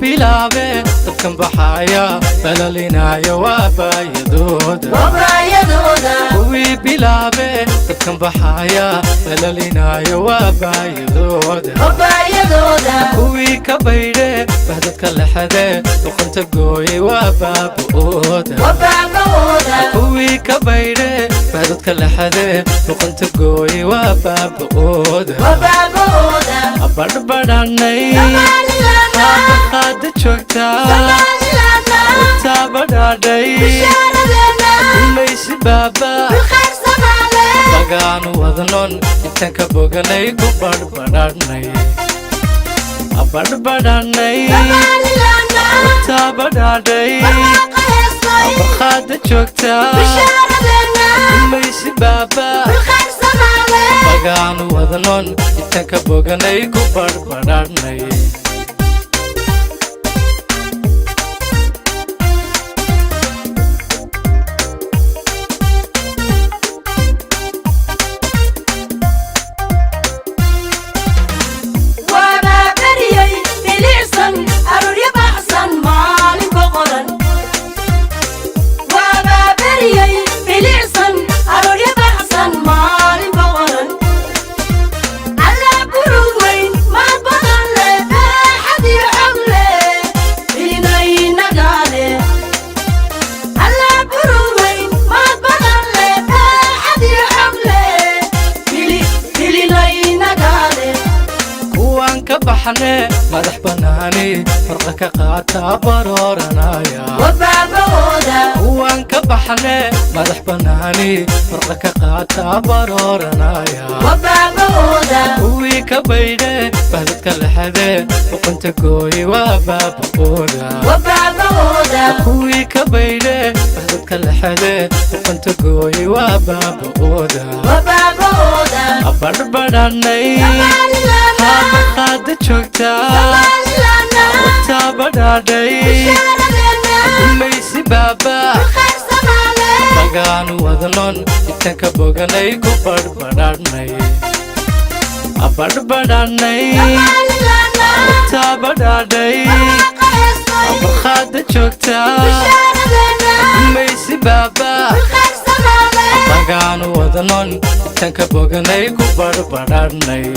بلعبه تبكم بحايا بلالينا يا وبايدودا كوي بلعبه تبكم بحايا بلالينا يا وبايدودا كوي كبيره بهدتك اللحده وقنت بقوي وبابودا كوي كبيره بهدتك اللحده وقنت بقوي وبابودا أبربراني قد شوكتا وتابراني ليش بابا بغان وذنون يتنك بوغني كبربراني أبربراني وتابراني قد شوكتا ليش بابا بغان وذنون يتنك بوغني كبربراني كبحني مدح بناني فرقك قاتا برورنايا وبابودا وان كبحني مدح بناني فرقك قاتا برورنايا وبابودا وي كبيده بهدتك اللحده وكنت قوي وبابودا وي كبيده بهدتك اللحده وكنت قوي وبابودا أبربراني قد شوكتا وتابراني ليس بابا بغان وذنون يتنك بوغني كبربراني أبربراني وتابراني قد شوكتا ليس بابا بغان وذنون يتنك بوغني كبربراني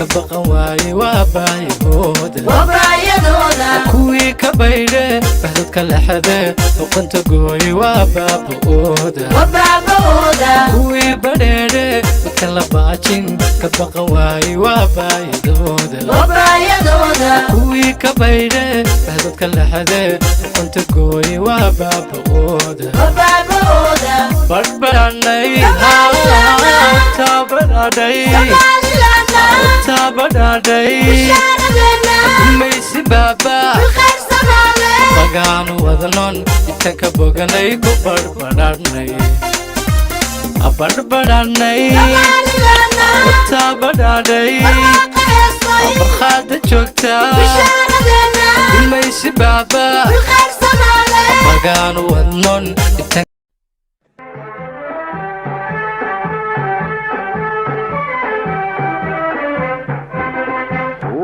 كبقى واي وبايدودا كوي كبيره بهدتك اللحده وكنت قوي وبابودا كوي بديره بكلباتين كبقى واي وبايدودا كوي كبيره بهدتك اللحده وكنت قوي وبابودا بربراني تابراني تابراني ليس بابا بغان وذنون يتنك بوغني كبربراني أبربراني تابراني قد شوكتا ليس بابا بغان وذنون يتنك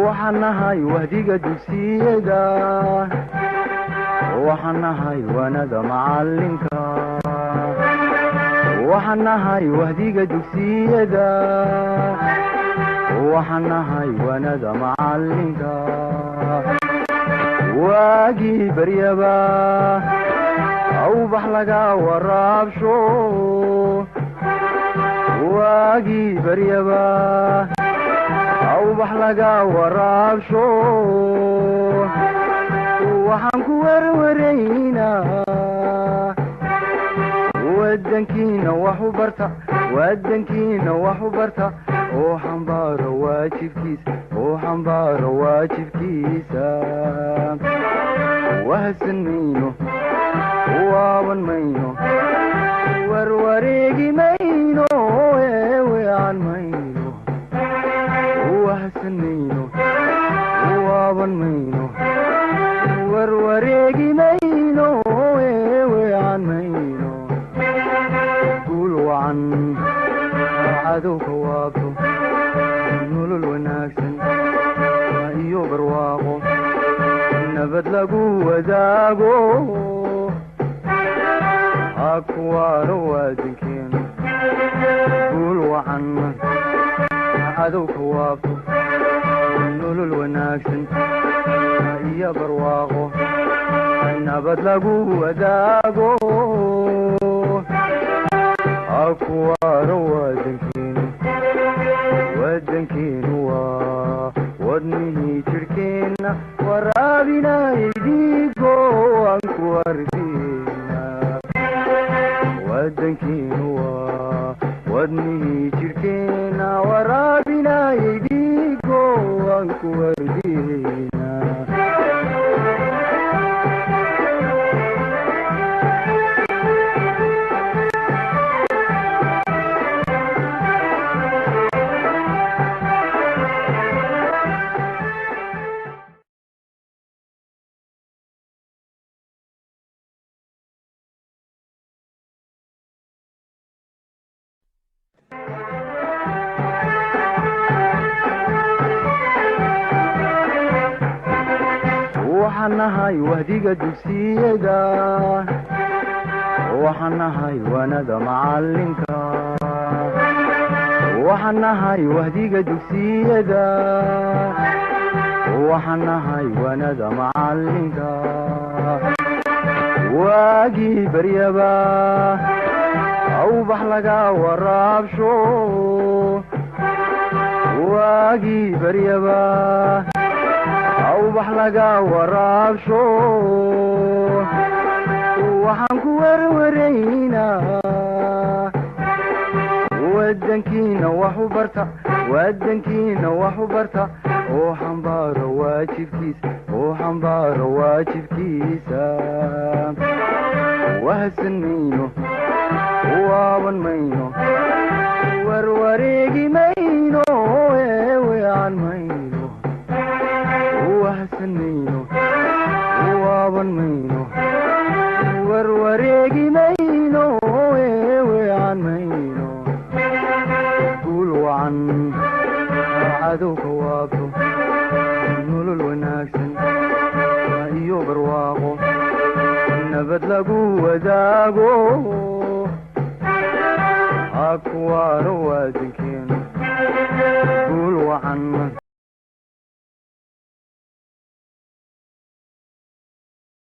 وحنهاي وهديك دوسيدا وحنهاي وانا معلمك وحنهاي وهديك دوسيدا وحنهاي وانا معلمك واجي بريبا او بحلقا ورابشو واجي بريبا أو بحلقة ورابشو waxaan ku warwaraynaa wadankiina wax u barta wadankiina wax u barta oo xambaaro waajibkiisa wahsan mayno waaban mayno warwareegi mayno weecan mayno wahsan mayno waaban mayno warwareegi mayno weecan mayno guul wacan cadowka waabto nolol wanaagsan iyo barwaaqo nabad lagu wadaago hakuwaaro wadankeenu guul wacan cadowka waabto nolol wanaagsan iyo barwaaqo nabad lagu wadaago hakuwaaro wadankeenu waa wadnihii jirhkeenna waraabinayay dhiigo aan ku arkeena wadankeenu waa wadnihii jirhkeenna waraabinayay dhiigo aan ku arkeena waxaan nahay wahdiga dugsiyada waxaan nahay wanada macalinka waxaan nahay wahdiga dugsiyada waxaan nahay wanada macalinka waagii baryaba awbax laga waraabsho waagii baryaba awbax laga waraabsho waxaan ku warwaraynaa wadankiina wax u barta wadankiina wax u barta oo xambaaro waajibkiisa wahsan mayno waaban mayno warwareegi mayno weecan mayno wahsan mayno waaban mayno warwareegi mayno weecan mayno guul wacan cadowka waabto nolol wanaagsan iyo barwaaqo nabad lagu wadaago hakuwaaro wadankeenu guul wacan